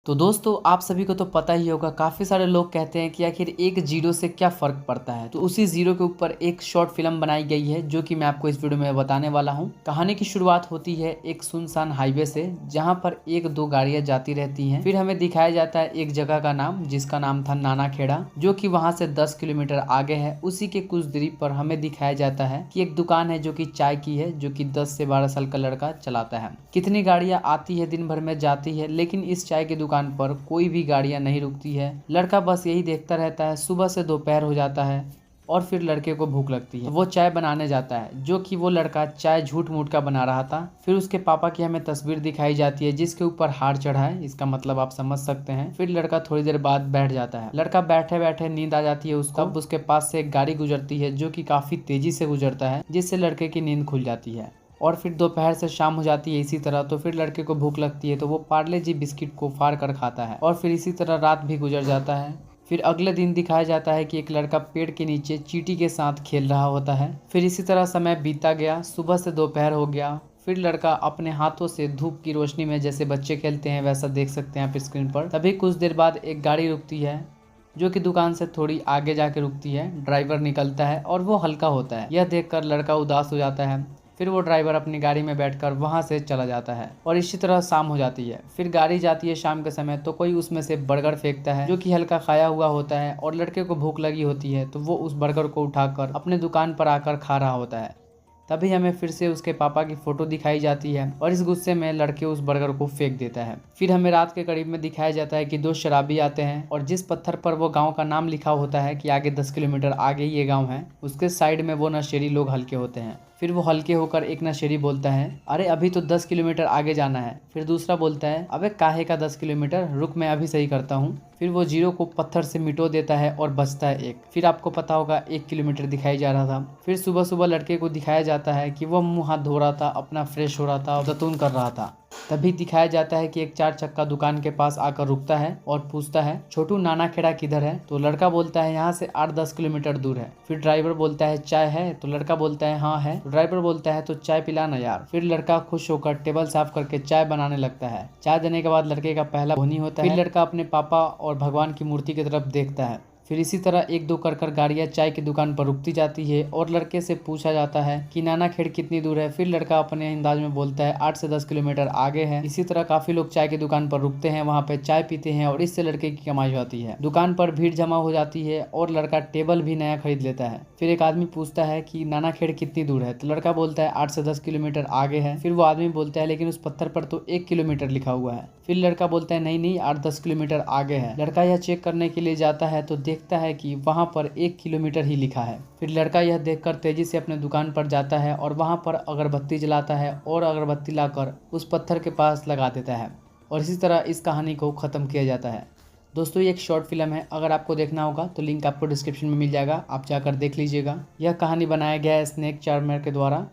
तो दोस्तों आप सभी को तो पता ही होगा, काफ़ी सारे लोग कहते हैं कि आखिर एक जीरो से क्या फ़र्क पड़ता है। तो उसी जीरो के ऊपर एक शॉर्ट फिल्म बनाई गई है जो कि मैं आपको इस वीडियो में बताने वाला हूं। कहानी की शुरुआत होती है एक सुनसान हाईवे से, जहां पर एक दो गाड़ियां जाती रहती हैं। फिर हमें दिखाया जाता है एक जगह का नाम, जिसका नाम था नाना खेड़ा, जो कि वहां से 10 किलोमीटर आगे है। उसी के कुछ दूरी पर हमें दिखाया जाता है कि एक दुकान है जो कि चाय की है, जो कि 10 से 12 साल का लड़का चलाता है। कितनी गाड़ियां आती है दिन भर में, जाती है, लेकिन इस चाय की दुकान पर कोई भी गाड़ियां नहीं रुकती है। लड़का बस यही देखता रहता है। सुबह से दोपहर हो जाता है और फिर लड़के को भूख लगती है। वो चाय बनाने जाता है, जो कि वो लड़का चाय झूठ मूठ का बना रहा था। फिर उसके पापा की हमें तस्वीर दिखाई जाती है जिसके ऊपर हार चढ़ा है। इसका मतलब आप समझ सकते हैं। फिर लड़का थोड़ी देर बाद बैठ जाता है। लड़का बैठे बैठे नींद आ जाती है उसको। तब उसके पास से एक गाड़ी गुजरती है जो कि काफी तेजी से गुजरता है, जिससे लड़के की नींद खुल जाती है। और फिर दोपहर से शाम हो जाती है इसी तरह। तो फिर लड़के को भूख लगती है तो वो पार्ले जी बिस्किट को फाड़ कर खाता है। और फिर इसी तरह रात भी गुजर जाता है। फिर अगले दिन दिखाया जाता है कि एक लड़का पेड़ के नीचे चींटी के साथ खेल रहा होता है। फिर इसी तरह समय बीता गया, सुबह से दोपहर हो गया। फिर लड़का अपने हाथों से धूप की रोशनी में जैसे बच्चे खेलते हैं वैसा देख सकते हैं आप स्क्रीन पर। तभी कुछ देर बाद एक गाड़ी रुकती है जो कि दुकान से थोड़ी आगे जाके रुकती है। ड्राइवर निकलता है और वो हल्का होता है। यह देखकर लड़का उदास हो जाता है। फिर वो ड्राइवर अपनी गाड़ी में बैठकर वहां से चला जाता है। और इसी तरह शाम हो जाती है। फिर गाड़ी जाती है शाम के समय, तो कोई उसमें से बर्गर फेंकता है जो कि हल्का खाया हुआ होता है। और लड़के को भूख लगी होती है तो वो उस बर्गर को उठाकर अपने दुकान पर आकर खा रहा होता है। तभी हमें फिर से उसके पापा की फोटो दिखाई जाती है और इस गुस्से में लड़के उस बर्गर को फेंक देता है। फिर हमें रात के करीब में दिखाया जाता है कि दो शराबी आते हैं और जिस पत्थर पर वो गांव का नाम लिखा होता है कि आगे 10 किलोमीटर आगे ये गांव है, उसके साइड में वो नशेड़ी लोग हल्के होते हैं। फिर वो हल्के होकर एक नशेड़ी बोलता है, अरे अभी तो 10 किलोमीटर आगे जाना है। फिर दूसरा बोलता है, अबे काहे का 10 किलोमीटर, रुक मैं अभी सही करता हूँ। फिर वो जीरो को पत्थर से मिटो देता है और बचता है एक। फिर आपको पता होगा 1 किलोमीटर दिखाई जा रहा था। फिर सुबह सुबह लड़के को दिखाया जाता है कि वो मुंह हाथ धो रहा था, अपना फ्रेश हो रहा था और दतून कर रहा था। तभी दिखाया जाता है कि एक 4 चक्का दुकान के पास आकर रुकता है और पूछता है, छोटू नाना खेड़ा किधर है? तो लड़का बोलता है यहाँ से 8-10 किलोमीटर दूर है। फिर ड्राइवर बोलता है, चाय है? तो लड़का बोलता है हाँ है। तो ड्राइवर बोलता है तो चाय पिलाना यार। फिर लड़का खुश होकर टेबल साफ करके चाय बनाने लगता है। चाय देने के बाद लड़के का पहला बोनी होता है। फिर लड़का अपने पापा और भगवान की मूर्ति की तरफ देखता है। फिर इसी तरह एक दो कर गाड़ियां चाय की दुकान पर रुकती जाती है और लड़के से पूछा जाता है कि नाना खेड़ कितनी दूर है। फिर लड़का अपने अंदाज में बोलता है 8 से 10 किलोमीटर आगे है। इसी तरह काफी लोग चाय की दुकान पर रुकते हैं, वहां पे चाय पीते हैं और इससे लड़के की कमाई होती है। दुकान पर भीड़ जमा हो जाती है और लड़का टेबल भी नया खरीद लेता है। फिर एक आदमी पूछता है कि नाना खेड़ कितनी दूर है? तो लड़का बोलता है 8 से 10 किलोमीटर आगे है। फिर वो आदमी बोलता है लेकिन उस पत्थर पर तो 1 किलोमीटर लिखा हुआ है। फिर लड़का बोलता है नहीं नहीं, 8-10 किलोमीटर आगे है। लड़का यह चेक करने के लिए जाता है तो देखता है कि वहां पर 1 किलोमीटर ही लिखा है। फिर लड़का यह देखकर तेजी से अपने दुकान पर जाता है और वहां पर अगरबत्ती जलाता है और अगरबत्ती लाकर उस पत्थर के पास लगा देता है। और इसी तरह इस कहानी को खत्म किया जाता है। दोस्तों ये एक शॉर्ट फिल्म है, अगर आपको देखना होगा तो लिंक आपको डिस्क्रिप्शन में मिल जाएगा, आप जाकर देख लीजिएगा। यह कहानी बनाया गया है स्नेक चार्मर के द्वारा।